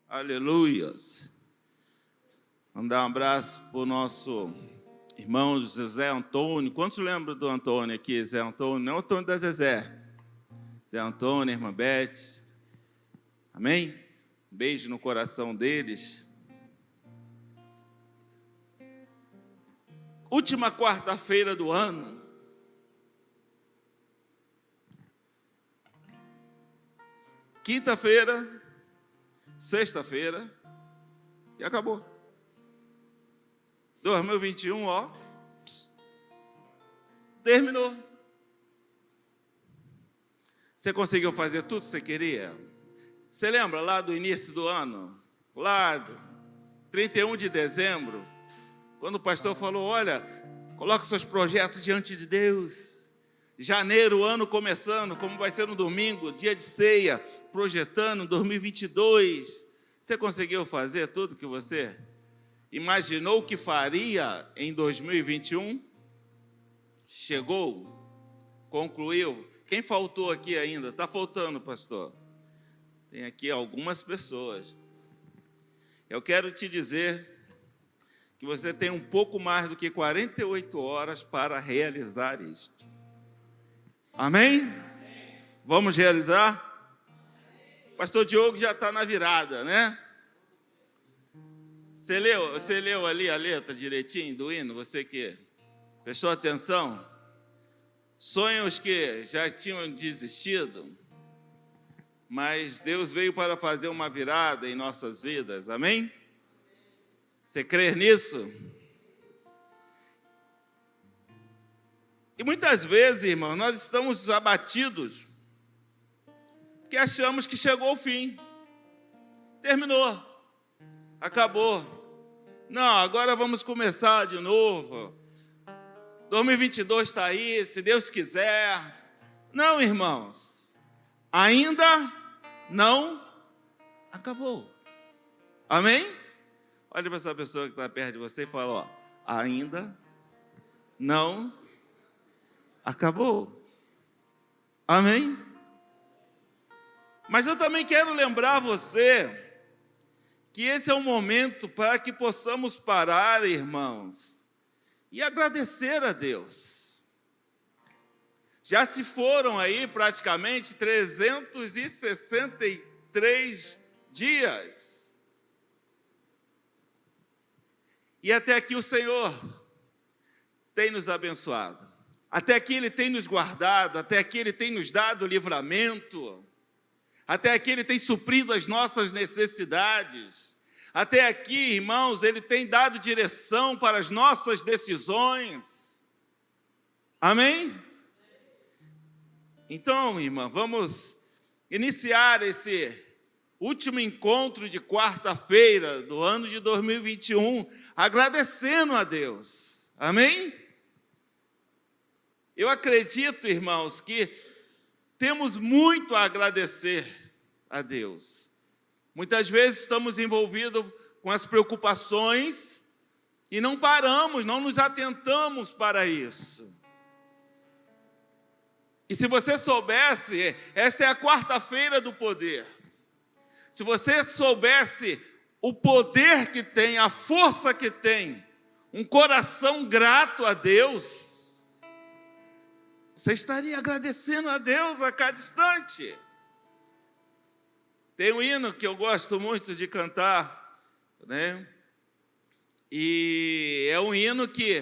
Aleluias. Mandar um abraço para o nosso irmão José Antônio. Quantos lembram do Antônio aqui? Zé Antônio, não é o Antônio da Zezé. Zé Antônio, irmã Beth. Amém? Um beijo no coração deles. Última quarta-feira do ano. Quinta-feira, sexta-feira, e acabou. 2021, ó, terminou. Você conseguiu fazer tudo que você queria? Você lembra lá do início do ano? Lá, 31 de dezembro, quando o pastor falou, olha, coloca seus projetos diante de Deus. Janeiro, o ano começando, como vai ser no domingo, dia de ceia, projetando 2022. Você conseguiu fazer tudo que você imaginou que faria em 2021? Chegou? Concluiu? Quem faltou aqui ainda? Está faltando, pastor? Tem aqui algumas pessoas. Eu quero te dizer que você tem um pouco mais do que 48 horas para realizar isto. Amém? Vamos realizar? Pastor Diogo já está na virada, né? Você leu ali a letra direitinho do hino? Você que prestou atenção? Sonhos que já tinham desistido, mas Deus veio para fazer uma virada em nossas vidas, amém? Você crê nisso? E muitas vezes, irmão, nós estamos abatidos porque achamos que chegou o fim, terminou, acabou. Não, agora vamos começar de novo. 2022 está aí, se Deus quiser. Não, irmãos, ainda não acabou. Amém? Olha para essa pessoa que está perto de você e fala, ó, ainda não acabou. Amém? Mas eu também quero lembrar você que esse é um momento para que possamos parar, irmãos, e agradecer a Deus. Já se foram aí praticamente 363 dias. E até aqui o Senhor tem nos abençoado. Até aqui Ele tem nos guardado, até aqui Ele tem nos dado livramento, até aqui Ele tem suprido as nossas necessidades, até aqui, irmãos, Ele tem dado direção para as nossas decisões. Amém? Então, irmã, vamos iniciar esse último encontro de quarta-feira do ano de 2021, agradecendo a Deus. Amém? Eu acredito, irmãos, que temos muito a agradecer a Deus. Muitas vezes estamos envolvidos com as preocupações e não paramos, não nos atentamos para isso. E se você soubesse, esta é a quarta-feira do poder. Se você soubesse o poder que tem, a força que tem, um coração grato a Deus, você estaria agradecendo a Deus a cada instante. Tem um hino que eu gosto muito de cantar, né? E é um hino que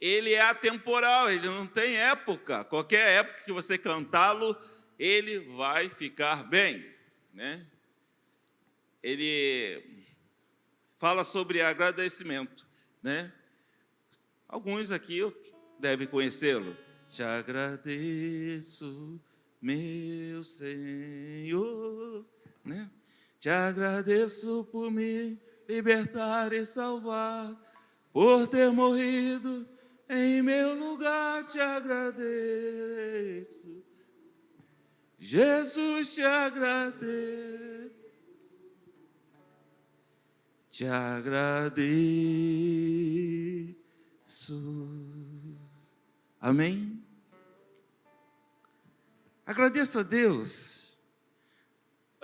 ele é atemporal, ele não tem época. Qualquer época que você cantá-lo, ele vai ficar bem, né? Ele fala sobre agradecimento, né? Alguns aqui devem conhecê-lo. Te agradeço, meu Senhor, né? Te agradeço por me libertar e salvar, por ter morrido em meu lugar, te agradeço. Jesus, te agradeço. Te agradeço. Amém? Agradeça a Deus.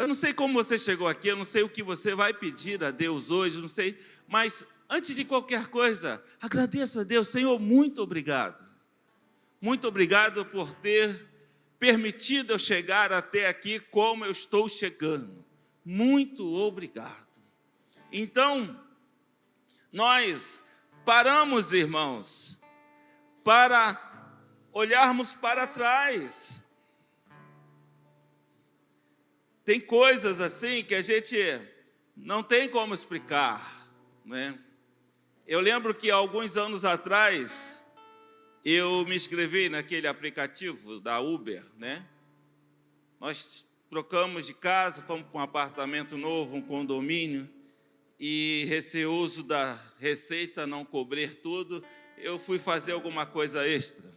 Eu não sei como você chegou aqui, eu não sei o que você vai pedir a Deus hoje, não sei, mas antes de qualquer coisa, agradeça a Deus. Senhor, muito obrigado. Muito obrigado por ter permitido eu chegar até aqui como eu estou chegando. Muito obrigado. Então, nós paramos, irmãos, para olharmos para trás. Tem coisas assim que a gente não tem como explicar, né? Eu lembro que alguns anos atrás, eu me inscrevi naquele aplicativo da Uber, né? Nós trocamos de casa, fomos para um apartamento novo, um condomínio, e receoso da receita não cobrir tudo, eu fui fazer alguma coisa extra.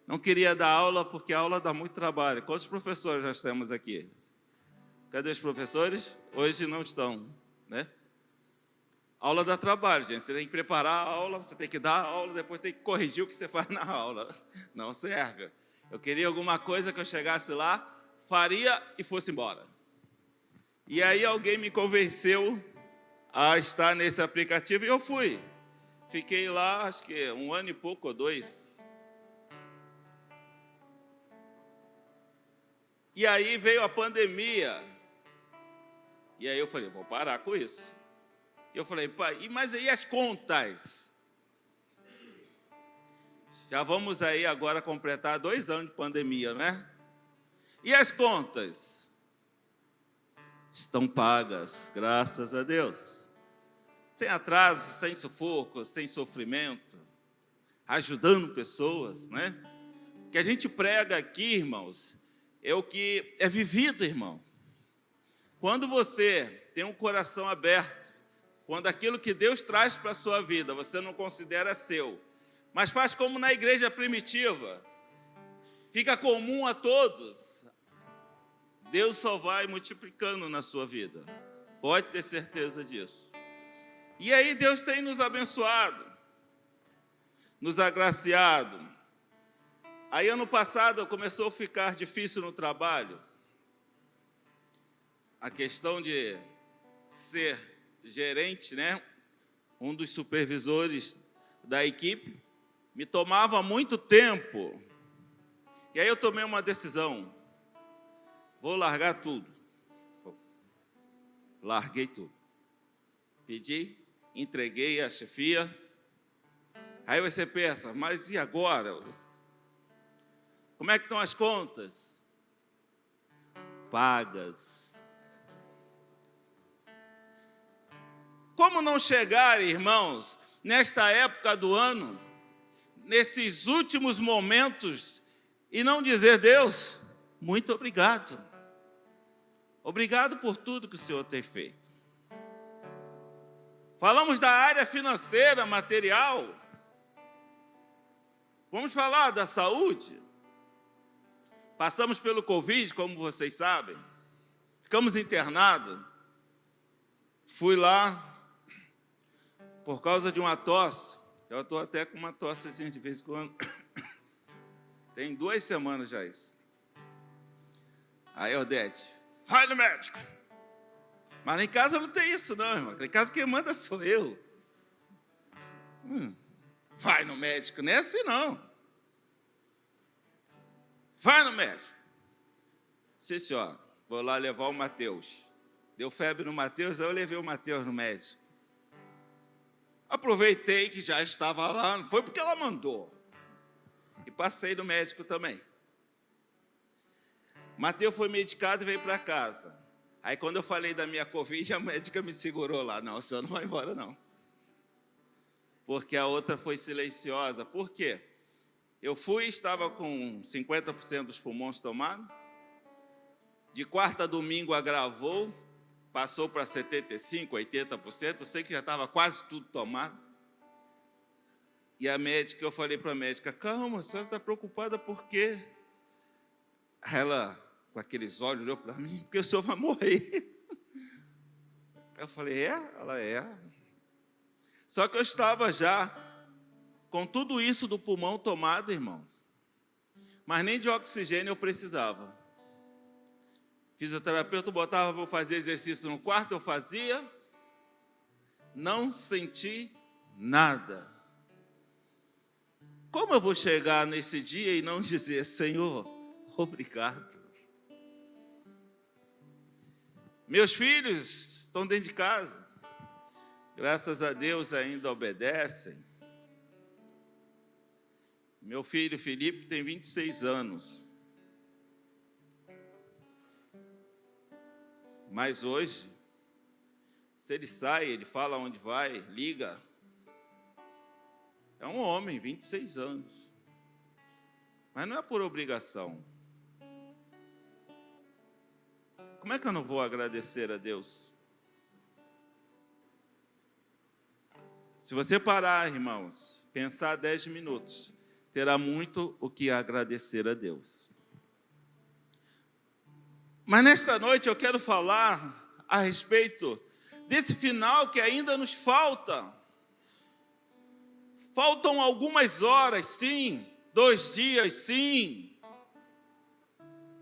Não queria dar aula, porque a aula dá muito trabalho. Quantos professores já temos aqui? Cadê os professores? Hoje não estão, né? Aula dá trabalho, gente. Você tem que preparar a aula, você tem que dar a aula, depois tem que corrigir o que você faz na aula. Não serve. Eu queria alguma coisa que eu chegasse lá, faria e fosse embora. E aí alguém me convenceu a estar nesse aplicativo e eu fui. Fiquei lá, acho que 1 ano e pouco ou 2. E aí veio a pandemia. E aí eu falei, vou parar com isso. E eu falei, pai, mas aí as contas? Já vamos aí agora completar 2 anos de pandemia, né? E as contas? Estão pagas, graças a Deus. Sem atraso, sem sufoco, sem sofrimento, ajudando pessoas, né? O que a gente prega aqui, irmãos, é o que é vivido, irmão. Quando você tem um coração aberto, quando aquilo que Deus traz para a sua vida, você não considera seu, mas faz como na igreja primitiva, fica comum a todos, Deus só vai multiplicando na sua vida. Pode ter certeza disso. E aí Deus tem nos abençoado, nos agraciado. Aí ano passado começou a ficar difícil no trabalho. A questão de ser gerente, né? Um dos supervisores da equipe, me tomava muito tempo. E aí eu tomei uma decisão. Vou largar tudo. Larguei tudo. Pedi, entreguei a chefia. Aí você pensa, mas e agora? Como é que estão as contas? Pagas. Como não chegar, irmãos, nesta época do ano, nesses últimos momentos, e não dizer, Deus, muito obrigado. Obrigado por tudo que o Senhor tem feito. Falamos da área financeira, material. Vamos falar da saúde. Passamos pelo Covid, como vocês sabem. Ficamos internados. Fui lá por causa de uma tosse. Eu estou até com uma tosse assim, de vez em quando. Tem 2 semanas já isso. Aí, Odete, vai no médico. Mas lá em casa não tem isso não, irmão. Lá em casa quem manda sou eu. Vai no médico, não é assim não. Vai no médico. Sim, senhor, vou lá levar o Mateus. Deu febre no Mateus, aí eu levei o Mateus no médico. Aproveitei que já estava lá, não foi porque ela mandou. E passei no médico também. Mateus foi medicado e veio para casa. Aí quando eu falei da minha Covid, a médica me segurou lá. Não, o senhor não vai embora não. Porque a outra foi silenciosa. Por quê? Eu fui, estava com 50% dos pulmões tomados. De quarta a domingo agravou. Passou para 75%, 80%. Eu sei que já estava quase tudo tomado. E a médica, eu falei para a médica, calma, a senhora está preocupada por quê? Ela, com aqueles olhos, olhou para mim, porque o senhor vai morrer. Eu falei, é? Ela é. Só que eu estava já com tudo isso do pulmão tomado, irmãos. Mas nem de oxigênio eu precisava. fisioterapeuta botava para eu fazer exercício no quarto, eu fazia, não senti nada. Como eu vou chegar nesse dia e não dizer, Senhor, obrigado? Meus filhos estão dentro de casa, graças a Deus ainda obedecem. Meu filho Felipe tem 26 anos. Mas hoje, se ele sai, ele fala onde vai, liga. É um homem, 26 anos. Mas não é por obrigação. Como é que eu não vou agradecer a Deus? Se você parar, irmãos, pensar 10 minutos, terá muito o que agradecer a Deus. Mas nesta noite eu quero falar a respeito desse final que ainda nos falta. Faltam algumas horas, sim, 2 dias, sim.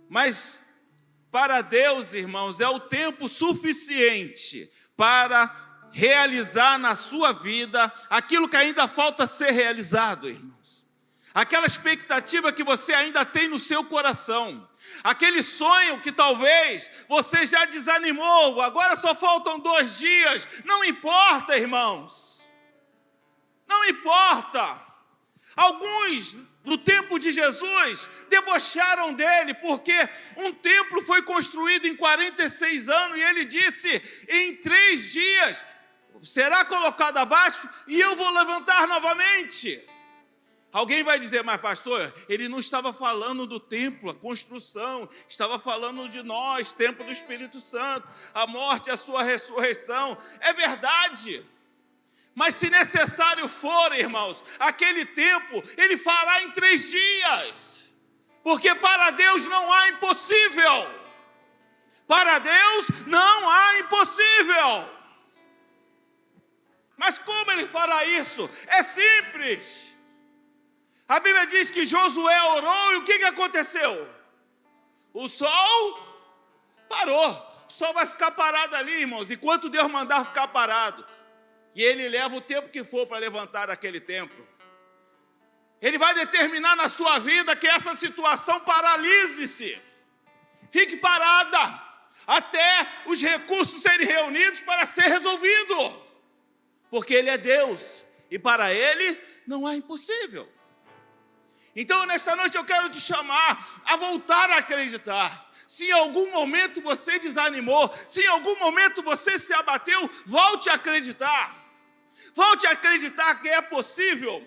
Mas para Deus, irmãos, é o tempo suficiente para realizar na sua vida aquilo que ainda falta ser realizado, irmãos. Aquela expectativa que você ainda tem no seu coração. Aquele sonho que talvez você já desanimou, agora só faltam 2 dias. Não importa, irmãos. Não importa. Alguns, no tempo de Jesus, debocharam dele, porque um templo foi construído em 46 anos, e ele disse, em 3 dias, será colocado abaixo, e eu vou levantar novamente. Alguém vai dizer, mas pastor, ele não estava falando do templo, a construção, estava falando de nós, templo do Espírito Santo, a morte e a sua ressurreição. É verdade. Mas se necessário for, irmãos, aquele tempo, ele fará em 3 dias. Porque para Deus não há impossível. Para Deus não há impossível. Mas como ele fará isso? É simples. A Bíblia diz que Josué orou e o que aconteceu? O sol parou. O sol vai ficar parado ali, irmãos, enquanto Deus mandar ficar parado. E ele leva o tempo que for para levantar aquele templo. Ele vai determinar na sua vida que essa situação paralise-se. Fique parada até os recursos serem reunidos para ser resolvido. Porque Ele é Deus e para Ele não há impossível. Então, nesta noite eu quero te chamar a voltar a acreditar. Se em algum momento você desanimou, se em algum momento você se abateu, volte a acreditar. Volte a acreditar que é possível.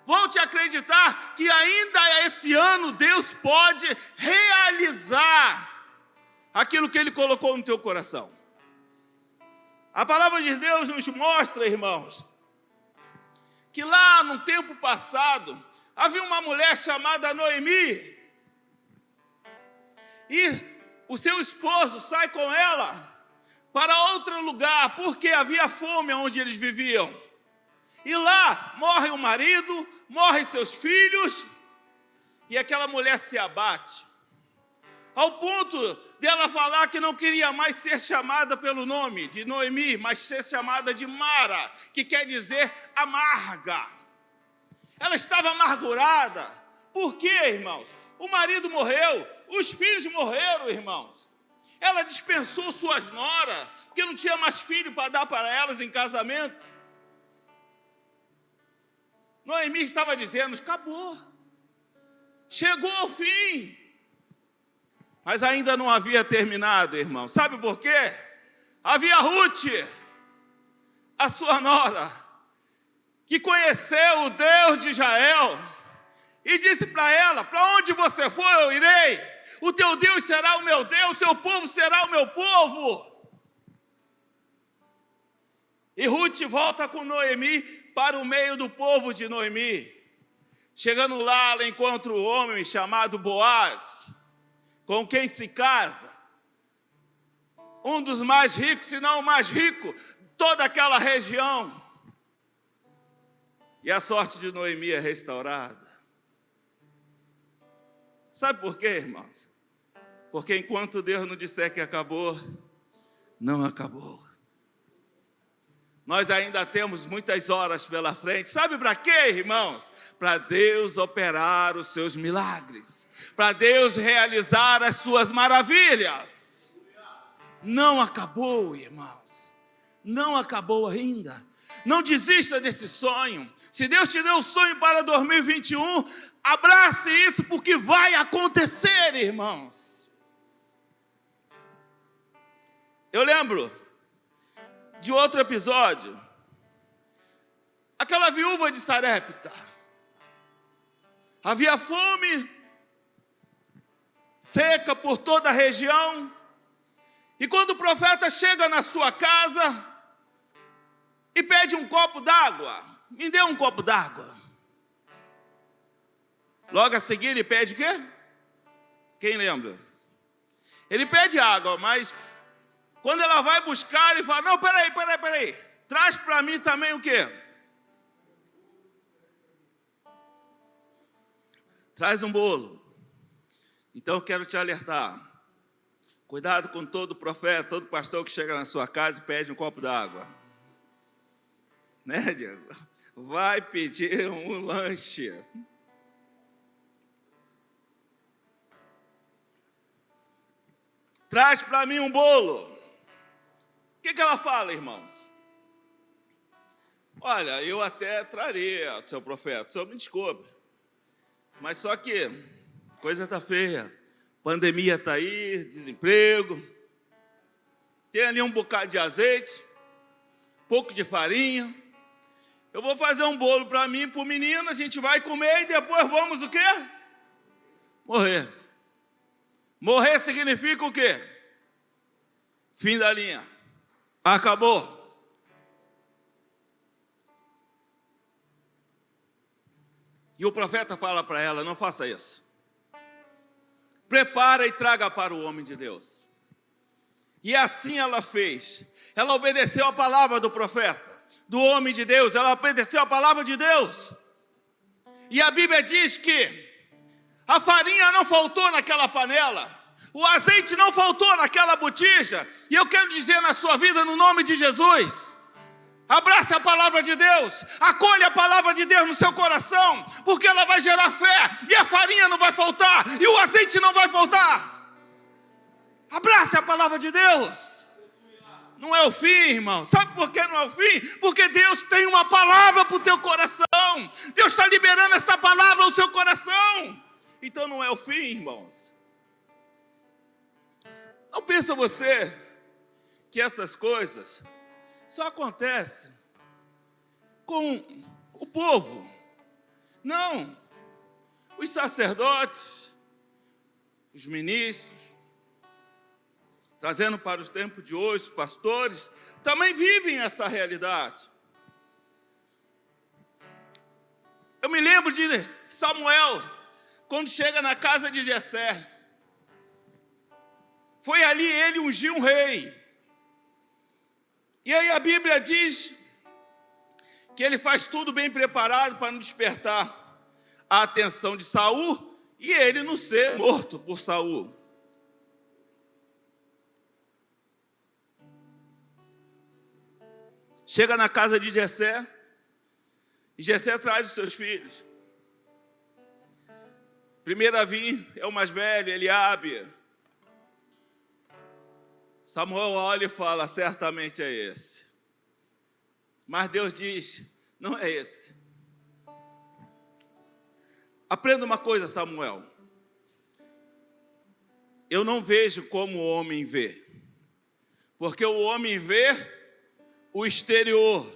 Volte a acreditar que ainda esse ano Deus pode realizar aquilo que Ele colocou no teu coração. A palavra de Deus nos mostra, irmãos, que lá no tempo passado, havia uma mulher chamada Noemi, e o seu esposo sai com ela para outro lugar, porque havia fome onde eles viviam. E lá morre o marido, morrem seus filhos, e aquela mulher se abate, ao ponto dela falar que não queria mais ser chamada pelo nome de Noemi, mas ser chamada de Mara, que quer dizer amarga. Ela estava amargurada. Por quê, irmãos? O marido morreu, os filhos morreram, irmãos. Ela dispensou suas noras, porque não tinha mais filho para dar para elas em casamento. Noemi estava dizendo, acabou. Chegou ao fim. Mas ainda não havia terminado, irmão. Sabe por quê? Havia Ruth, a sua nora, que conheceu o Deus de Israel e disse para ela, para onde você for eu irei, o teu Deus será o meu Deus, o seu povo será o meu povo. E Ruth volta com Noemi para o meio do povo de Noemi. Chegando lá, ela encontra um homem chamado Boaz, com quem se casa, um dos mais ricos, se não o mais rico, toda aquela região. E a sorte de Noemi é restaurada. Sabe por quê, irmãos? Porque enquanto Deus não disser que acabou, não acabou. Nós ainda temos muitas horas pela frente. Sabe para quê, irmãos? Para Deus operar os seus milagres. Para Deus realizar as suas maravilhas. Não acabou, irmãos. Não acabou ainda. Não desista desse sonho. Se Deus te deu um sonho para 2021, abrace isso, porque vai acontecer, irmãos. Eu lembro de outro episódio. Aquela viúva de Sarepta. Havia fome, seca por toda a região. E quando o profeta chega na sua casa e pede um copo d'água, me dê um copo d'água. Logo a seguir ele pede o quê? Quem lembra? Ele pede água, mas quando ela vai buscar, ele fala, não, peraí. Traz para mim também o quê? Traz um bolo. Então eu quero te alertar. Cuidado com todo profeta, todo pastor que chega na sua casa e pede um copo d'água. Né, Diego? Vai pedir um lanche. Traz para mim um bolo. O que ela fala, irmãos? Olha, eu até traria, seu profeta, o senhor me desculpe. Mas só que coisa está feia. Pandemia está aí, desemprego. Tem ali um bocado de azeite, pouco de farinha. Eu vou fazer um bolo para mim e para o menino, a gente vai comer e depois vamos o quê? Morrer. Morrer significa o quê? Fim da linha. Acabou. E o profeta fala para ela, não faça isso. Prepara e traga para o homem de Deus. E assim ela fez. Ela obedeceu a palavra do profeta, do homem de Deus. Ela obedeceu a palavra de Deus. E a Bíblia diz que a farinha não faltou naquela panela. O azeite não faltou naquela botija. E eu quero dizer na sua vida, no nome de Jesus, abrace a palavra de Deus, acolha a palavra de Deus no seu coração, porque ela vai gerar fé, e a farinha não vai faltar, e o azeite não vai faltar. Abrace a palavra de Deus. Não é o fim, irmão. Sabe por que não é o fim? Porque Deus tem uma palavra para o teu coração. Deus está liberando essa palavra no seu coração. Então não é o fim, irmãos. Não pensa você que essas coisas só acontecem com o povo. Não. Os sacerdotes, os ministros, trazendo para os tempos de hoje, os pastores, também vivem essa realidade. Eu me lembro de Samuel, quando chega na casa de Jessé. Foi ali ele ungiu um rei. E aí a Bíblia diz que ele faz tudo bem preparado para não despertar a atenção de Saul e ele não ser morto por Saul. Chega na casa de Jessé e Jessé traz os seus filhos. Primeiro a vir é o mais velho, Eliabe. Samuel olha e fala, certamente é esse. Mas Deus diz, não é esse. Aprenda uma coisa, Samuel. Eu não vejo como o homem vê. Porque o homem vê o exterior.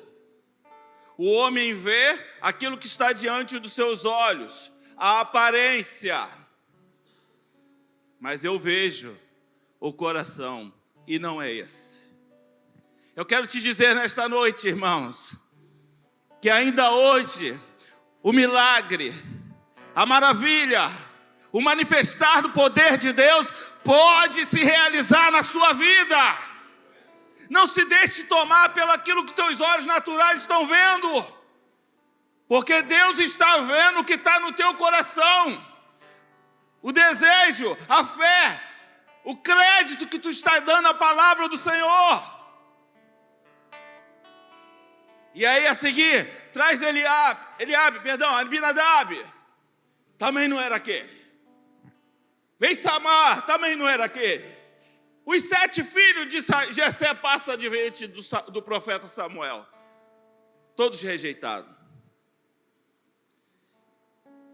O homem vê aquilo que está diante dos seus olhos, a aparência. Mas eu vejo o coração. E não é esse. Eu quero te dizer nesta noite, irmãos, que ainda hoje, o milagre, a maravilha, o manifestar do poder de Deus pode se realizar na sua vida. Não se deixe tomar pelo aquilo que teus olhos naturais estão vendo, porque Deus está vendo o que está no teu coração. O desejo, a fé, o crédito que tu está dando à palavra do Senhor. E aí a seguir, traz Abinadab, também não era aquele. Vem Samar, também não era aquele. Os 7 filhos de Jessé passam diante do profeta Samuel, todos rejeitados.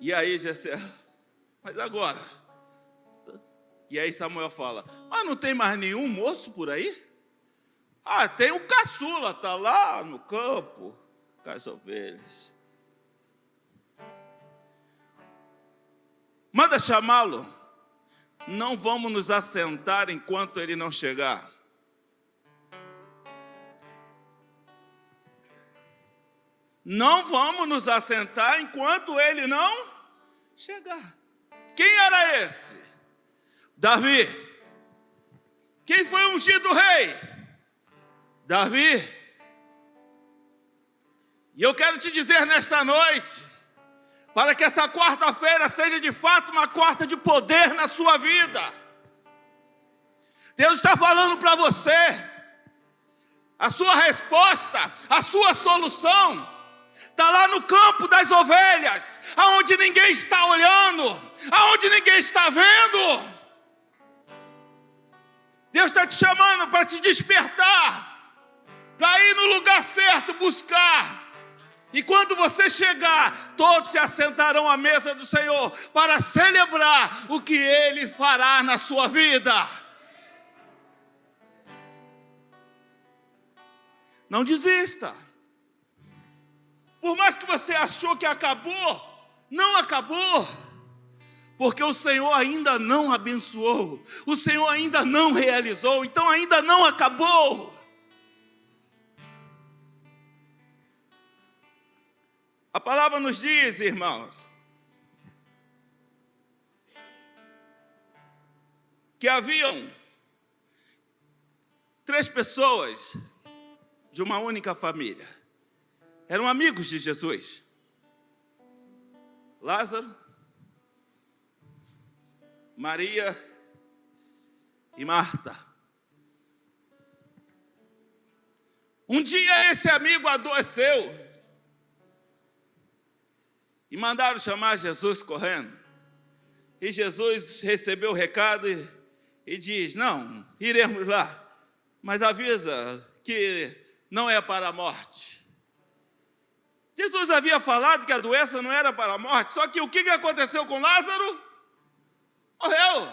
E aí Jessé, mas agora? E aí Samuel fala, mas não tem mais nenhum moço por aí? Ah, tem o caçula, está lá no campo, com as ovelhas. Manda chamá-lo. Não vamos nos assentar enquanto ele não chegar. Não vamos nos assentar enquanto ele não chegar. Quem era esse? Davi. Quem foi ungido rei? Davi. E eu quero te dizer nesta noite, para que essa quarta-feira seja de fato uma quarta de poder na sua vida. Deus está falando para você, a sua resposta, a sua solução, está lá no campo das ovelhas, aonde ninguém está olhando, aonde ninguém está vendo. Deus está te chamando para te despertar, para ir no lugar certo buscar. E quando você chegar, todos se assentarão à mesa do Senhor para celebrar o que Ele fará na sua vida. Não desista. Por mais que você achou que acabou, não acabou. Porque o Senhor ainda não abençoou, o Senhor ainda não realizou, então ainda não acabou. A palavra nos diz, irmãos, que haviam 3 pessoas de uma única família. Eram amigos de Jesus. Lázaro, Maria e Marta. Um dia esse amigo adoeceu. E mandaram chamar Jesus correndo. E Jesus recebeu o recado e diz, não, iremos lá, mas avisa que não é para a morte. Jesus havia falado que a doença não era para a morte, só que o que aconteceu com Lázaro? Morreu.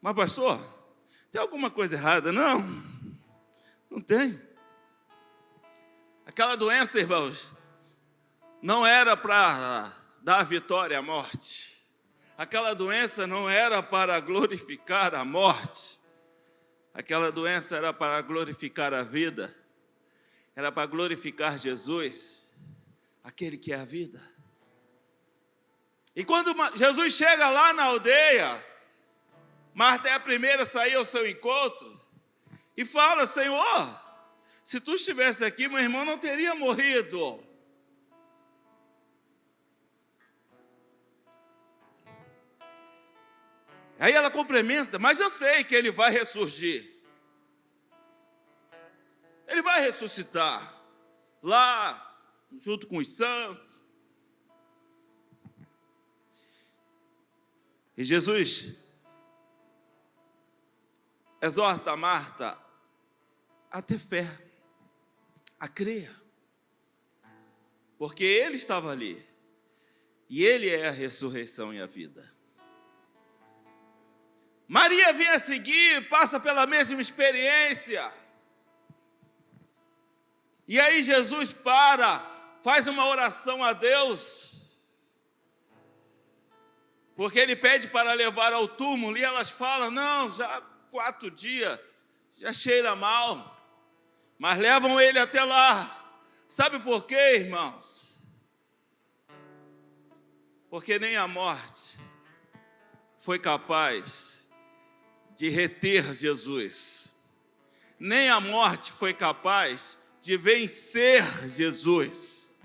Mas pastor, tem alguma coisa errada? Não, não tem. Aquela doença, irmãos, não era para dar vitória à morte. Aquela doença não era para glorificar a morte. Aquela doença era para glorificar a vida. Era para glorificar Jesus, aquele que é a vida. E quando Jesus chega lá na aldeia, Marta é a primeira a sair ao seu encontro e fala, Senhor, se tu estivesse aqui, meu irmão não teria morrido. Aí ela complementa, mas eu sei que ele vai ressurgir. Ele vai ressuscitar lá, junto com os santos. E Jesus exorta a Marta a ter fé, a crer. Porque ele estava ali. E ele é a ressurreição e a vida. Maria vem a seguir, passa pela mesma experiência. E aí Jesus faz uma oração a Deus. Porque ele pede para levar ao túmulo. E elas falam, não, já 4 dias, já cheira mal. Mas levam ele até lá. Sabe por quê, irmãos? Porque nem a morte foi capaz de reter Jesus. Nem a morte foi capaz de vencer Jesus.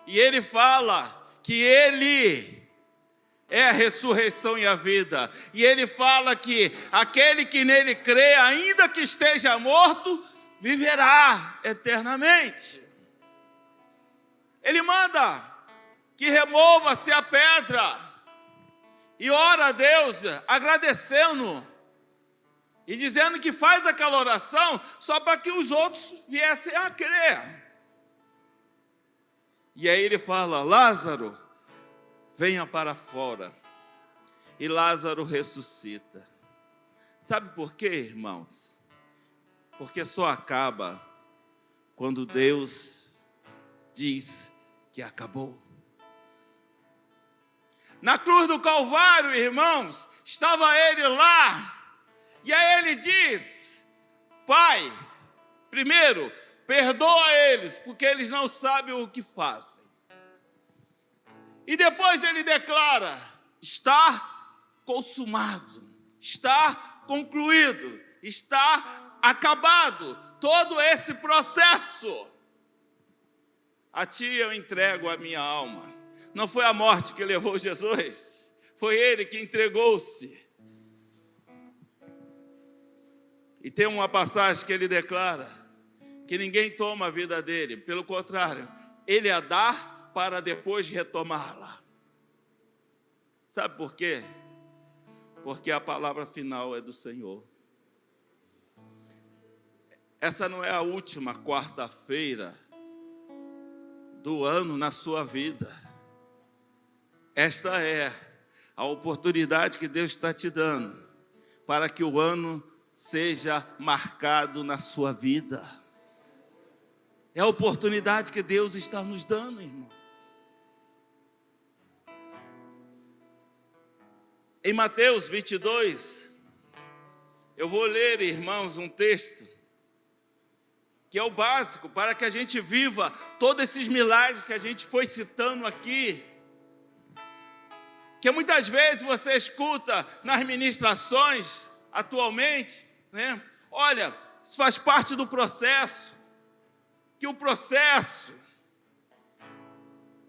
E ele fala que ele é a ressurreição e a vida. E ele fala que aquele que nele crê, ainda que esteja morto, viverá eternamente. Ele manda que remova-se a pedra e ora a Deus agradecendo e dizendo que faz aquela oração só para que os outros viessem a crer. E aí ele fala: Lázaro, venha para fora. E Lázaro ressuscita. Sabe por quê, irmãos? Porque só acaba quando Deus diz que acabou. Na cruz do Calvário, irmãos, estava ele lá. E aí ele diz: Pai, primeiro, perdoa eles, porque eles não sabem o que fazem. E depois ele declara: está consumado, está concluído, está acabado todo esse processo. A ti eu entrego a minha alma. Não foi a morte que levou Jesus, foi ele que entregou-se. E tem uma passagem que ele declara que ninguém toma a vida dele, pelo contrário, ele a dá para depois retomá-la. Sabe por quê? Porque a palavra final é do Senhor. Essa não é a última quarta-feira do ano na sua vida. Esta é a oportunidade que Deus está te dando para que o ano seja marcado na sua vida. É a oportunidade que Deus está nos dando, irmãos. Em Mateus 22, eu vou ler, irmãos, um texto que é o básico para que a gente viva todos esses milagres que a gente foi citando aqui. Que muitas vezes você escuta nas ministrações atualmente, né? Olha, isso faz parte do processo, que o processo...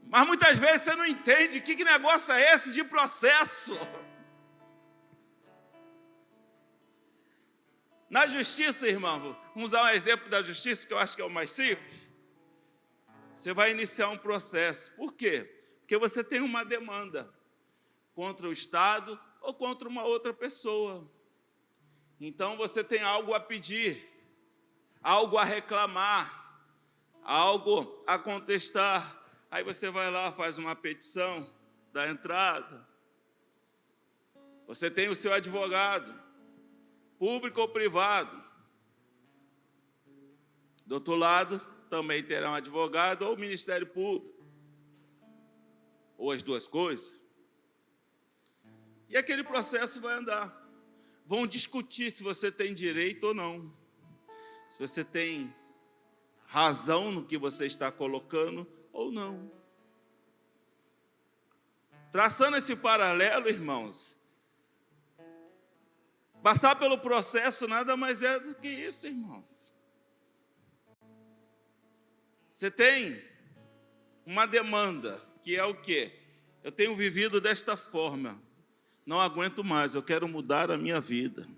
Mas muitas vezes você não entende que negócio é esse de processo. Na justiça, irmão, vamos usar um exemplo da justiça, que eu acho que é o mais simples. Você vai iniciar um processo. Por quê? Porque você tem uma demanda contra o Estado ou contra uma outra pessoa. Então você tem algo a pedir, algo a reclamar, algo a contestar. Aí você vai lá, faz uma petição da entrada. Você tem o seu advogado, público ou privado. Do outro lado, também terá um advogado ou o Ministério Público. Ou as duas coisas. E aquele processo vai andar. Vão discutir se você tem direito ou não. Se você tem razão no que você está colocando ou não. Traçando esse paralelo, irmãos, passar pelo processo nada mais é do que isso, irmãos. Você tem uma demanda, que é o quê? Eu tenho vivido desta forma. Não aguento mais, eu quero mudar a minha vida.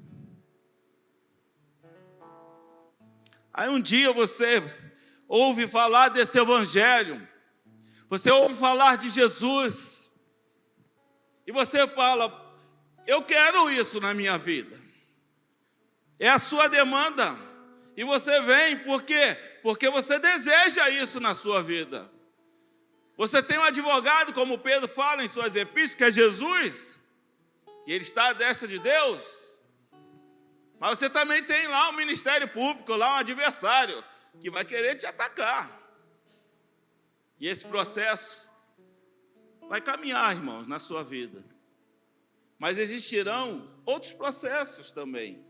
Aí um dia você ouve falar desse evangelho, você ouve falar de Jesus, e você fala: eu quero isso na minha vida. É a sua demanda. E você vem, por quê? Porque você deseja isso na sua vida. Você tem um advogado, como Pedro fala em suas epístolas, que é Jesus, e ele está à destra de Deus. Mas você também tem lá um ministério público, lá um adversário, que vai querer te atacar. E esse processo vai caminhar, irmãos, na sua vida. Mas existirão outros processos também,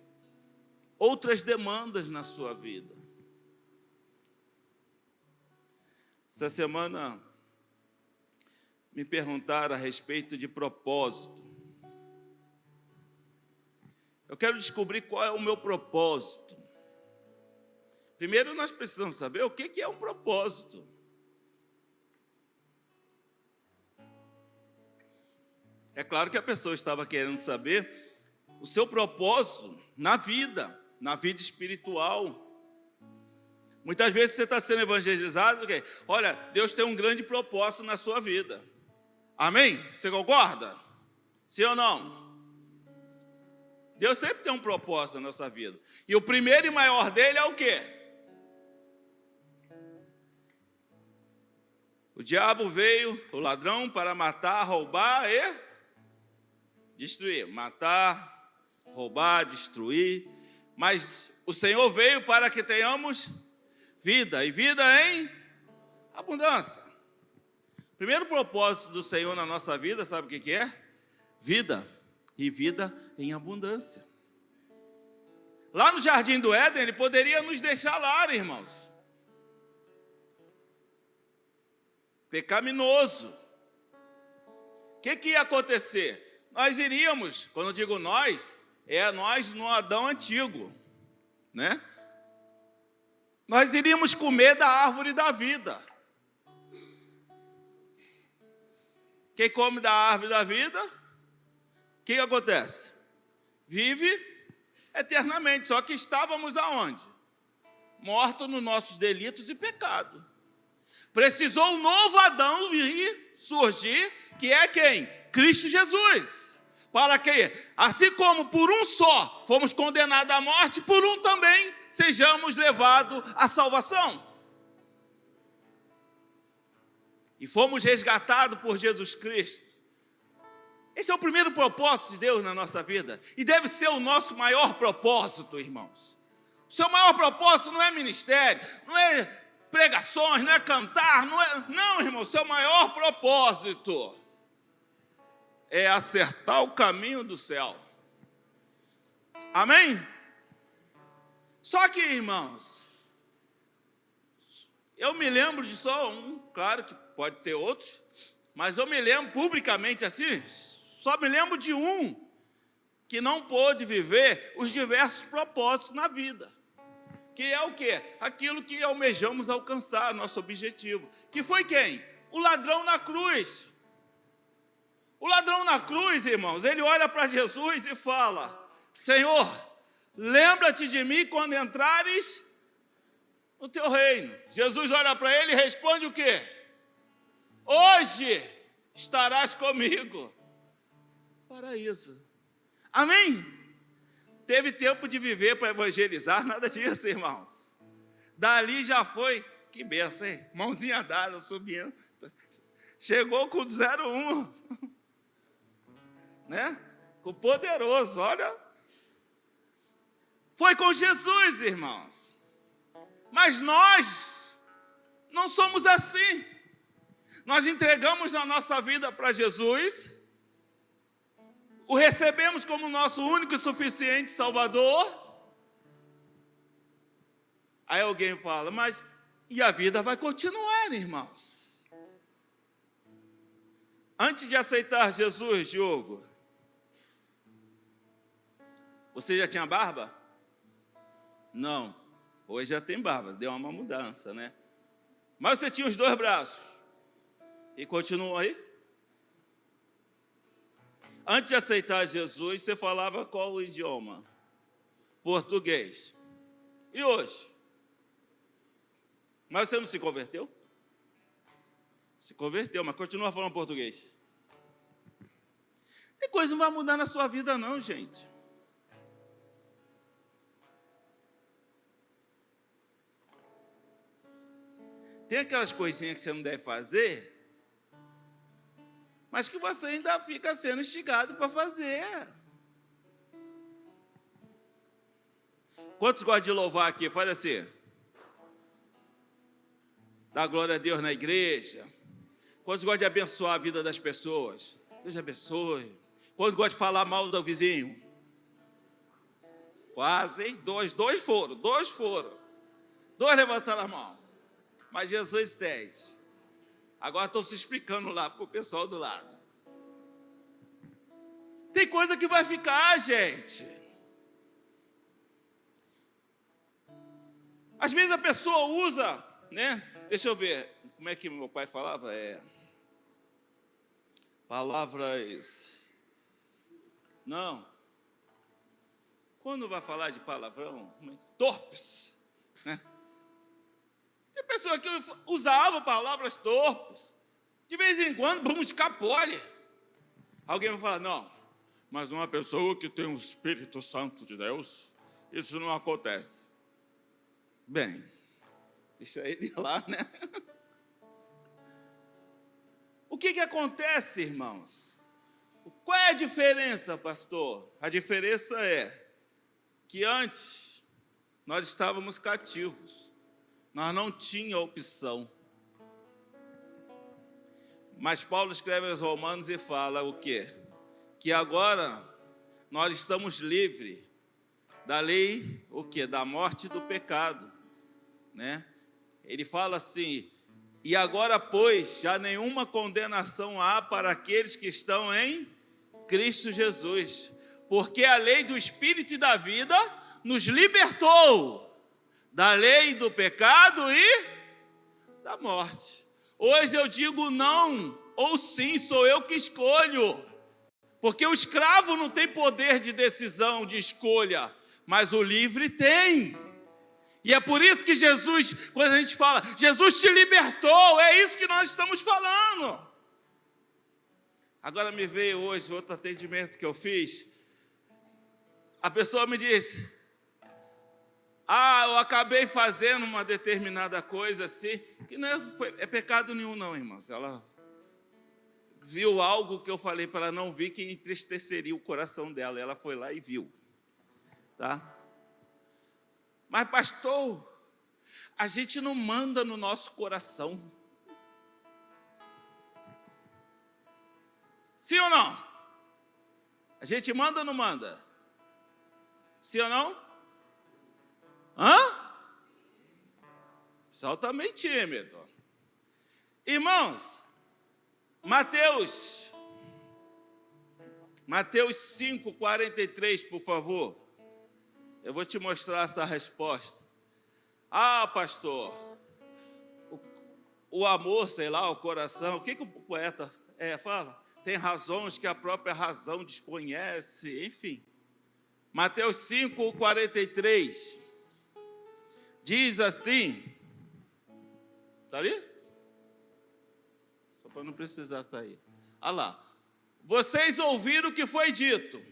outras demandas na sua vida. Essa semana me perguntaram a respeito de propósito. Eu quero descobrir qual é o meu propósito. Primeiro nós precisamos saber o que é um propósito. É claro que a pessoa estava querendo saber o seu propósito na vida espiritual. Muitas vezes você está sendo evangelizado, okay? Olha, Deus tem um grande propósito na sua vida. Amém? Você concorda? Sim ou não? Deus sempre tem um propósito na nossa vida. E o primeiro e maior dele é o quê? O diabo veio, o ladrão, para matar, roubar e destruir. Matar, roubar, destruir. Mas o Senhor veio para que tenhamos vida, e vida em abundância. O primeiro propósito do Senhor na nossa vida, sabe o que é? Vida, e vida em abundância. Lá no Jardim do Éden, Ele poderia nos deixar lá, irmãos. Pecaminoso. O que ia acontecer? Nós iríamos, quando eu digo nós, é nós no Adão antigo, né? Nós iríamos comer da árvore da vida. Quem come da árvore da vida, o que acontece? Vive eternamente, só que estávamos aonde? Mortos nos nossos delitos e pecados. Precisou um novo Adão vir surgir, que é quem? Cristo Jesus. Para que, assim como por um só fomos condenados à morte, por um também sejamos levados à salvação. E fomos resgatados por Jesus Cristo. Esse é o primeiro propósito de Deus na nossa vida. E deve ser o nosso maior propósito, irmãos. O seu maior propósito não é ministério, não é pregações, não é cantar, não, irmão, o seu maior propósito é acertar o caminho do céu. Amém? Só que, irmãos, eu me lembro de só um, claro que pode ter outros, mas eu me lembro publicamente assim, só me lembro de um que não pôde viver os diversos propósitos na vida. Que é o quê? Aquilo que almejamos alcançar, nosso objetivo. Que foi quem? O ladrão na cruz. O ladrão na cruz, irmãos, ele olha para Jesus e fala: Senhor, lembra-te de mim quando entrares no teu reino. Jesus olha para ele e responde o quê? Hoje estarás comigo. Paraíso. Amém? Teve tempo de viver para evangelizar, nada disso, irmãos. Dali já foi, que benção, hein? Mãozinha dada, subindo. Chegou com 01. Né? Com o poderoso, olha. Foi com Jesus, irmãos. Mas nós não somos assim. Nós entregamos a nossa vida para Jesus, o recebemos como nosso único e suficiente Salvador. Aí alguém fala, mas e a vida vai continuar, irmãos? Antes de aceitar Jesus, Diogo, você já tinha barba? Não, hoje já tem barba, deu uma mudança, né? Mas você tinha os 2 braços e continuou aí? Antes de aceitar Jesus, você falava qual o idioma? Português. E hoje? Mas você não se converteu? Se converteu, mas continua falando português. Tem coisa que não vai mudar na sua vida não, gente. Tem aquelas coisinhas que você não deve fazer, mas que você ainda fica sendo instigado para fazer. Quantos gostam de louvar aqui? Fala assim. Dá glória a Deus na igreja. Quantos gostam de abençoar a vida das pessoas? Deus abençoe. Quantos gostam de falar mal do vizinho? Quase, hein? Dois foram. 2 levantaram a mão. Mas Jesus 10. Agora estou se explicando lá para o pessoal do lado. Tem coisa que vai ficar, gente. Às vezes a pessoa usa, né? Deixa eu ver, como é que meu pai falava? Palavras Não. Quando vai falar de palavrão, torpes, né? Tem pessoa que usava palavras torpes. De vez em quando, vamos escapole. Alguém vai falar, não, mas uma pessoa que tem o Espírito Santo de Deus, isso não acontece. Bem, deixa ele lá, né? O que acontece, irmãos? Qual é a diferença, pastor? A diferença é que antes nós estávamos cativos, nós não tínhamos opção. Mas Paulo escreve aos Romanos e fala o quê? Que agora nós estamos livres da lei, o quê? Da morte e do pecado, né? Ele fala assim, e agora, pois, já nenhuma condenação há para aqueles que estão em Cristo Jesus, porque a lei do Espírito e da vida nos libertou da lei do pecado e da morte. Hoje eu digo não ou sim, sou eu que escolho, porque o escravo não tem poder de decisão, de escolha, mas o livre tem. E é por isso que Jesus, quando a gente fala, Jesus te libertou, é isso que nós estamos falando. Agora me veio hoje outro atendimento que eu fiz, a pessoa me disse, eu acabei fazendo uma determinada coisa assim, que não é pecado nenhum não, irmãos. Ela viu algo que eu falei para ela não ver, que entristeceria o coração dela. Ela foi lá e viu, tá? Mas, pastor, a gente não manda no nosso coração. Sim ou não? A gente manda ou não manda? Sim ou não? Hã? O pessoal está meio tímido. Irmãos, Mateus 5:43, por favor. Eu vou te mostrar essa resposta. Pastor, o amor, sei lá, o coração, o que o poeta fala? Tem razões que a própria razão desconhece, enfim. Mateus 5:43 diz assim, está ali? Só para não precisar sair. Olha lá. Vocês ouviram o que foi dito.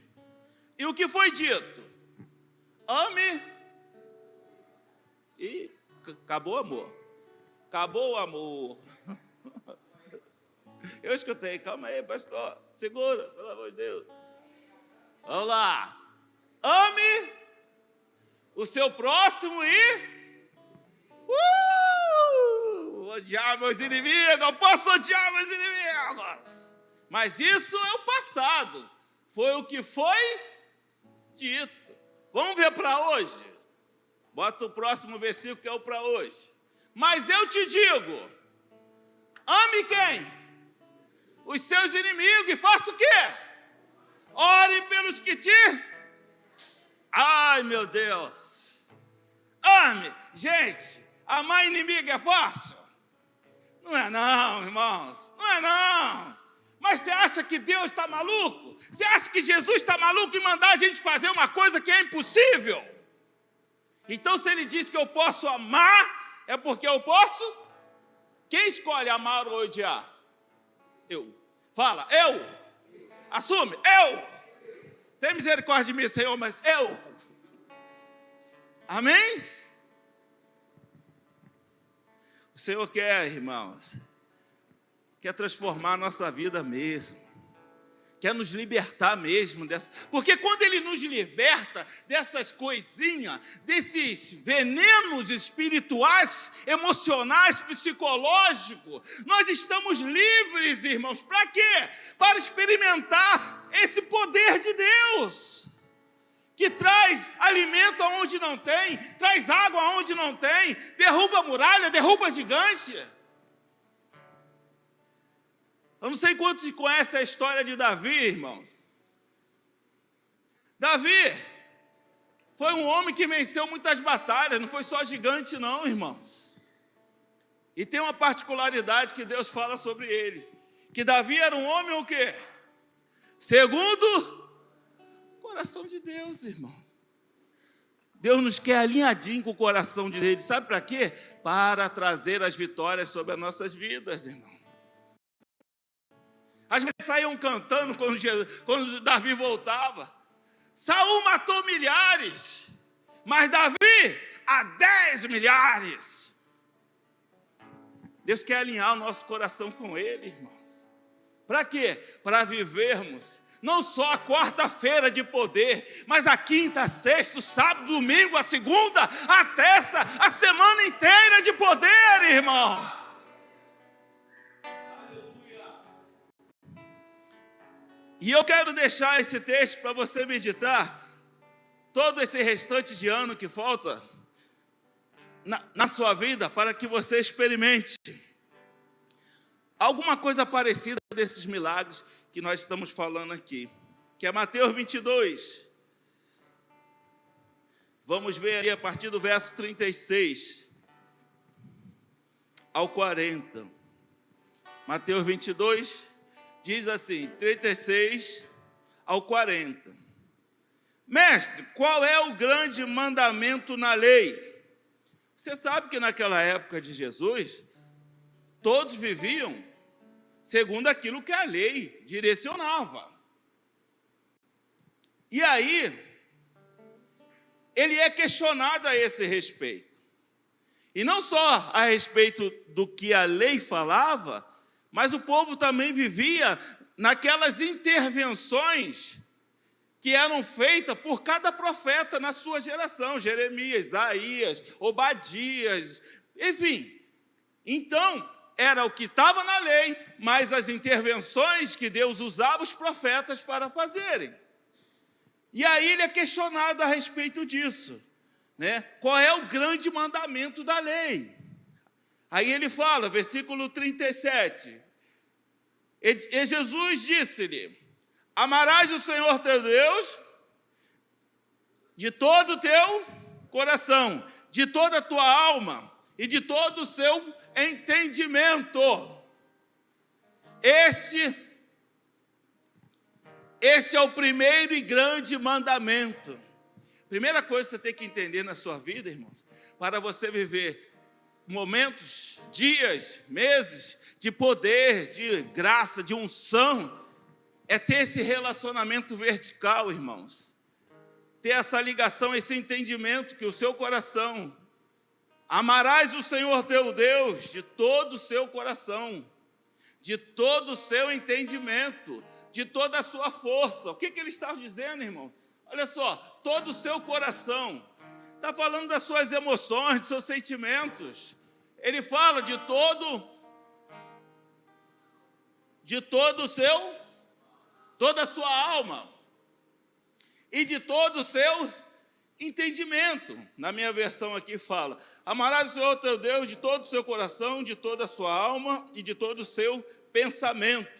E o que foi dito? Ame. E acabou o amor. Acabou o amor. Eu escutei, calma aí, pastor. Segura, pelo amor de Deus. Vamos lá. Ame o seu próximo e odiar meus inimigos. Eu posso odiar meus inimigos. Mas isso é o passado. Foi o que foi dito. Vamos ver para hoje? Bota o próximo versículo que é o para hoje. Mas eu te digo, ame quem? Os seus inimigos. E faça o quê? Ore pelos que te... Ai, meu Deus. Ame. Gente, amar inimigo é fácil? Não é não, irmãos. Não é não. Mas você acha que Deus está maluco? Você acha que Jesus está maluco em mandar a gente fazer uma coisa que é impossível? Então, se ele diz que eu posso amar, é porque eu posso? Quem escolhe amar ou odiar? Eu. Fala, eu. Assume, eu. Tem misericórdia de mim, Senhor, mas eu. Amém? O Senhor quer, irmãos, quer transformar a nossa vida mesmo. Quer nos libertar mesmo dessa. Porque quando Ele nos liberta dessas coisinhas, desses venenos espirituais, emocionais, psicológicos, nós estamos livres, irmãos. Para quê? Para experimentar esse poder de Deus, que traz alimento aonde não tem, traz água aonde não tem, derruba muralha, derruba gigante. Eu não sei quantos conhecem a história de Davi, irmãos. Davi foi um homem que venceu muitas batalhas, não foi só gigante não, irmãos. E tem uma particularidade que Deus fala sobre ele, que Davi era um homem o quê? Segundo Coração de Deus, irmão. Deus nos quer alinhadinho com o coração de Ele. Sabe para quê? Para trazer as vitórias sobre as nossas vidas, irmão. As vezes saíam cantando quando Davi voltava. Saul matou milhares, mas Davi a 10 milhares. Deus quer alinhar o nosso coração com Ele, irmãos. Para quê? Para vivermos não só a quarta-feira de poder, mas a quinta, a sexta, o sábado, domingo, a segunda, a terça, a semana inteira de poder, irmãos. E eu quero deixar esse texto para você meditar todo esse restante de ano que falta na sua vida, para que você experimente alguma coisa parecida desses milagres que nós estamos falando aqui, que é Mateus 22. Vamos ver ali a partir do verso 36 ao 40. Mateus 22 diz assim, 36 ao 40. Mestre, qual é o grande mandamento na lei? Você sabe que naquela época de Jesus, todos viviam segundo aquilo que a lei direcionava. E aí, ele é questionado a esse respeito. E não só a respeito do que a lei falava, mas o povo também vivia naquelas intervenções que eram feitas por cada profeta na sua geração, Jeremias, Isaías, Obadias, enfim. Então, era o que estava na lei, mas as intervenções que Deus usava os profetas para fazerem. E aí ele é questionado a respeito disso, né? Qual é o grande mandamento da lei? Aí ele fala, versículo 37, e Jesus disse-lhe, amarás o Senhor teu Deus de todo o teu coração, de toda a tua alma e de todo o seu entendimento. Este é o primeiro e grande mandamento. Primeira coisa que você tem que entender na sua vida, irmãos, para você viver momentos, dias, meses de poder, de graça, de unção, é ter esse relacionamento vertical, irmãos. Ter essa ligação, esse entendimento que o seu coração, amarás o Senhor teu Deus de todo o seu coração, de todo o seu entendimento, de toda a sua força. O que ele está dizendo, irmão? Olha só, todo o seu coração. Está falando das suas emoções, dos seus sentimentos. Ele fala de todo o seu, toda a sua alma e de todo o seu entendimento. Na minha versão aqui fala, amarás o Senhor teu Deus de todo o seu coração, de toda a sua alma e de todo o seu pensamento.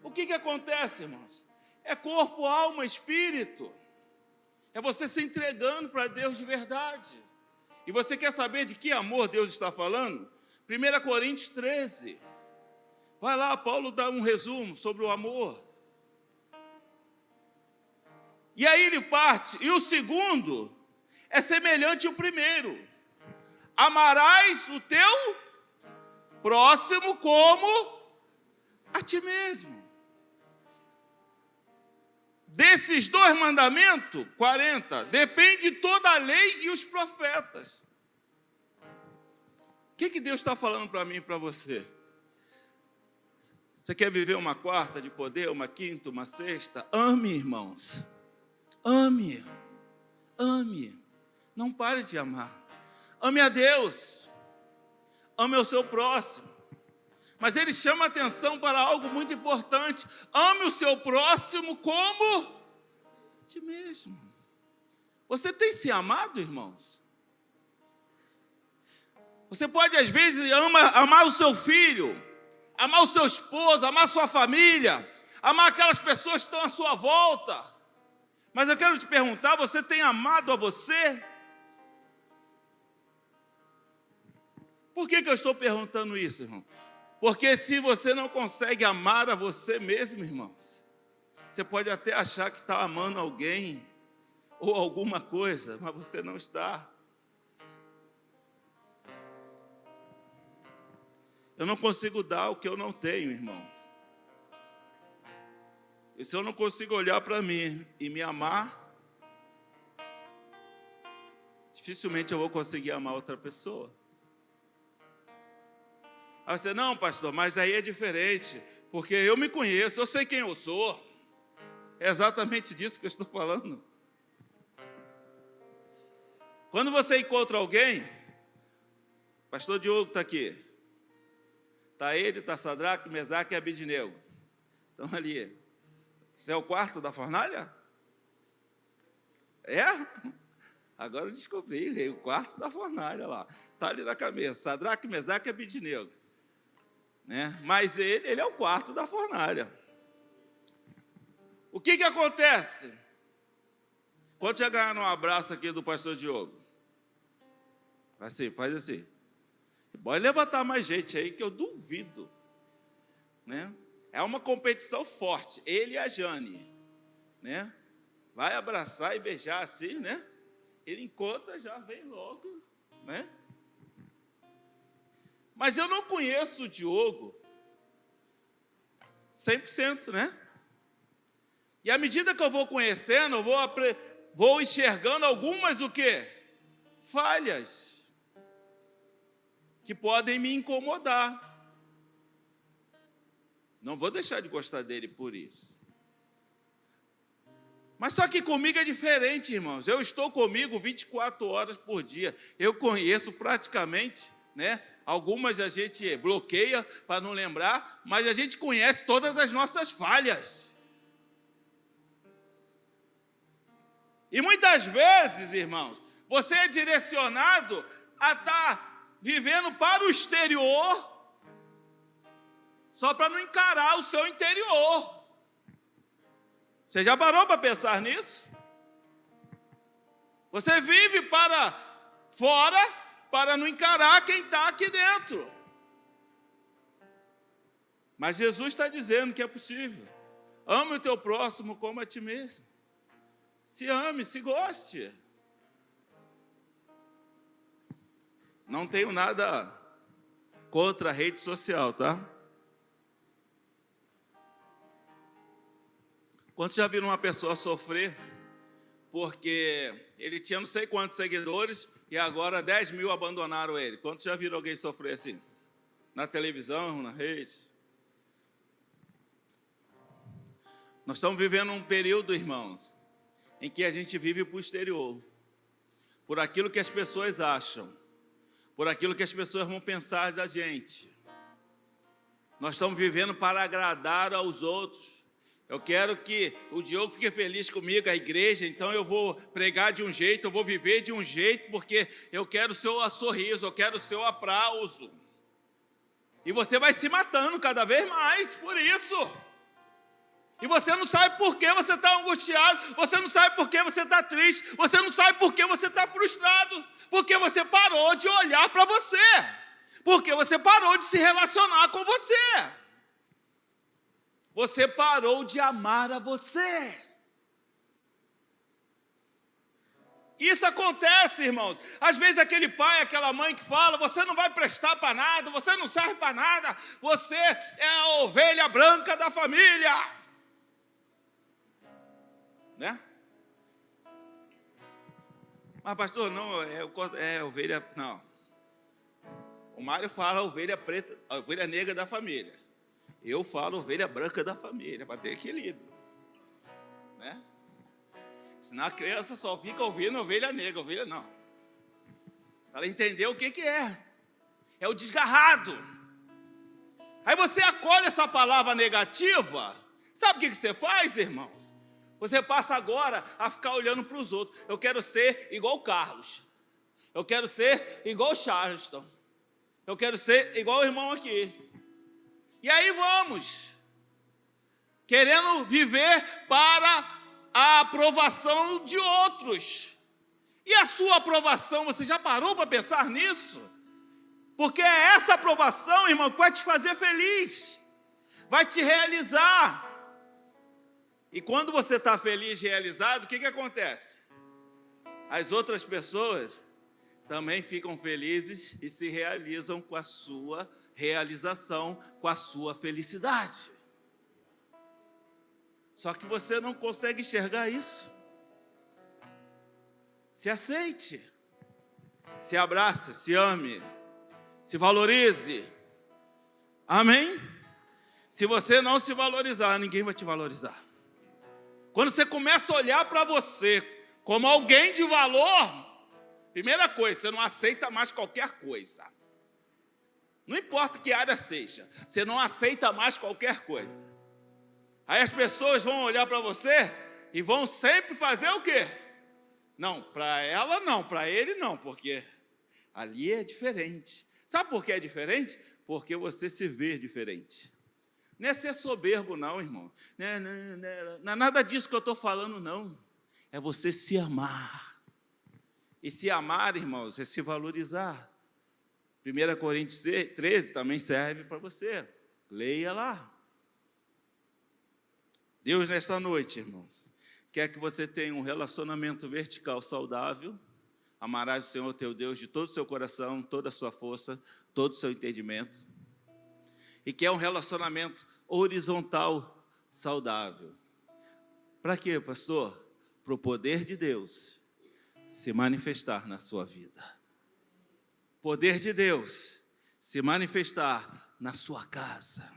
O que acontece, irmãos? É corpo, alma, espírito. É você se entregando para Deus de verdade. E você quer saber de que amor Deus está falando? 1 Coríntios 13. Vai lá, Paulo dá um resumo sobre o amor. E aí ele parte, e o segundo é semelhante ao primeiro. Amarás o teu próximo como a ti mesmo. Desses dois mandamentos, 40, depende toda a lei e os profetas. O que Deus está falando para mim e para você? Você quer viver uma quarta de poder, uma quinta, uma sexta? Ame, irmãos. Ame, ame, não pare de amar. Ame a Deus, ame o seu próximo. Mas ele chama a atenção para algo muito importante. Ame o seu próximo como a ti mesmo. Você tem se amado, irmãos? Você pode, às vezes, amar o seu filho, amar o seu esposo, amar a sua família, amar aquelas pessoas que estão à sua volta. Mas eu quero te perguntar, você tem amado a você? Por que eu estou perguntando isso, irmão? Porque se você não consegue amar a você mesmo, irmãos, Você pode até achar que está amando alguém ou alguma coisa, mas você não está. Eu não consigo dar o que eu não tenho, irmãos. E se eu não consigo olhar para mim e me amar, dificilmente eu vou conseguir amar outra pessoa. Aí você, não, pastor, mas aí é diferente, porque eu me conheço, eu sei quem eu sou. É exatamente disso que eu estou falando. Quando você encontra alguém, pastor Diogo está aqui. Está ele, está Sadraque, Mesaque e Abidnego. Estão ali. Isso é o quarto da fornalha? É? Agora eu descobri, o quarto da fornalha lá. Está ali na cabeça, Sadraque, Mesaque e Abidnego. Né? Mas ele é o quarto da fornalha. O que acontece? Quando já ganharam um abraço aqui do pastor Diogo? Assim, faz assim. Pode levantar mais gente aí que eu duvido. Né? É uma competição forte, ele e a Jane, né? Vai abraçar e beijar assim, né? Ele encontra, já vem logo, né? Mas eu não conheço o Diogo 100%, né? E à medida que eu vou conhecendo, eu vou enxergando algumas o quê? Falhas que podem me incomodar. Não vou deixar de gostar dele por isso. Mas só que comigo é diferente, irmãos. Eu estou comigo 24 horas por dia. Eu conheço praticamente, né? Algumas a gente bloqueia para não lembrar, mas a gente conhece todas as nossas falhas. E muitas vezes, irmãos, você é direcionado a estar vivendo para o exterior, só para não encarar o seu interior. Você já parou para pensar nisso? Você vive para fora para não encarar quem está aqui dentro. Mas Jesus está dizendo que é possível. Ame o teu próximo como a ti mesmo. Se ame, se goste. Não tenho nada contra a rede social, tá? Quantos já viram uma pessoa sofrer porque ele tinha não sei quantos seguidores e agora 10 mil abandonaram ele? Quantos já viram alguém sofrer assim? Na televisão, na rede? Nós estamos vivendo um período, irmãos, em que a gente vive para o exterior, por aquilo que as pessoas acham, por aquilo que as pessoas vão pensar da gente. Nós estamos vivendo para agradar aos outros. Eu quero que o Diogo fique feliz comigo, a igreja, então eu vou pregar de um jeito, eu vou viver de um jeito, porque eu quero o seu sorriso, eu quero o seu aplauso. E você vai se matando cada vez mais por isso. E você não sabe por que você está angustiado, você não sabe por que você está triste, você não sabe por que você está frustrado, porque você parou de olhar para você, porque você parou de se relacionar com você. Você parou de amar a você. Isso acontece, irmãos. Às vezes aquele pai, aquela mãe que fala, você não vai prestar para nada, você não serve para nada, você é a ovelha branca da família. Né? Mas pastor, não, é ovelha, não. O Mário fala ovelha preta, a ovelha negra da família. Eu falo ovelha branca da família, para ter equilíbrio. Né? Senão a criança só fica ouvindo ovelha negra, ovelha não. Ela entendeu o que é. É o desgarrado. Aí você acolhe essa palavra negativa. Sabe o que você faz, irmãos? Você passa agora a ficar olhando para os outros. Eu quero ser igual o Carlos. Eu quero ser igual o Charleston. Eu quero ser igual o irmão aqui. E aí vamos, querendo viver para a aprovação de outros. E a sua aprovação, você já parou para pensar nisso? Porque é essa aprovação, irmão, que vai te fazer feliz, vai te realizar. E quando você está feliz, realizado, o que acontece? As outras pessoas também ficam felizes e se realizam com a sua realização, com a sua felicidade. Só que você não consegue enxergar isso. Se aceite, se abrace, se ame, se valorize. Amém? Se você não se valorizar, ninguém vai te valorizar. Quando você começa a olhar para você como alguém de valor, primeira coisa, você não aceita mais qualquer coisa. Não importa que área seja, você não aceita mais qualquer coisa. Aí as pessoas vão olhar para você e vão sempre fazer o quê? Não, para ela não, para ele não, porque ali é diferente. Sabe por que é diferente? Porque você se vê diferente. Não é ser soberbo não, irmão. Não é nada disso que eu estou falando, não. É você se amar. E se amar, irmãos, é se valorizar. 1 Coríntios 13 também serve para você. Leia lá. Deus, nesta noite, irmãos, quer que você tenha um relacionamento vertical saudável. Amarás o Senhor teu Deus de todo o seu coração, toda a sua força, todo o seu entendimento. E que é um relacionamento horizontal saudável. Para quê, pastor? Para o poder de Deus se manifestar na sua vida. Poder de Deus se manifestar na sua casa.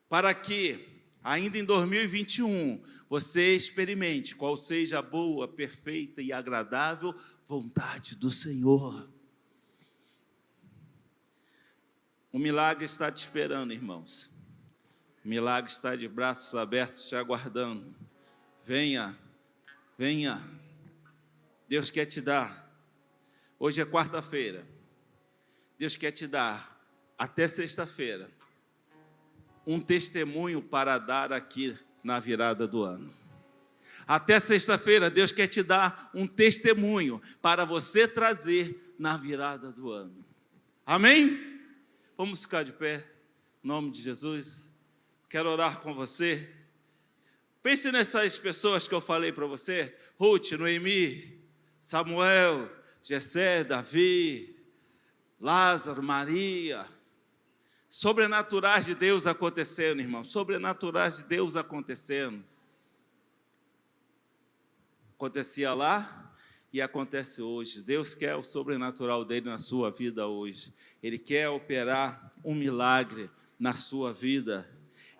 Para que, ainda em 2021, você experimente qual seja a boa, perfeita e agradável vontade do Senhor. O milagre está te esperando, irmãos. O milagre está de braços abertos te aguardando. Venha, venha. Deus quer te dar. Hoje é quarta-feira. Deus quer te dar, até sexta-feira, um testemunho para dar aqui na virada do ano. Até sexta-feira, Deus quer te dar um testemunho para você trazer na virada do ano. Amém? Vamos ficar de pé, em nome de Jesus. Quero orar com você. Pense nessas pessoas que eu falei para você: Ruth, Noemi, Samuel, Jessé, Davi, Lázaro, Maria. Sobrenaturais de Deus acontecendo, irmão. Sobrenaturais de Deus acontecendo. Acontecia lá e acontece hoje. Deus quer o sobrenatural dele na sua vida hoje. Ele quer operar um milagre na sua vida.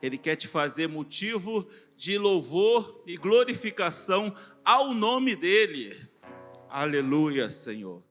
Ele quer te fazer motivo de louvor e glorificação ao nome dele. Aleluia, Senhor.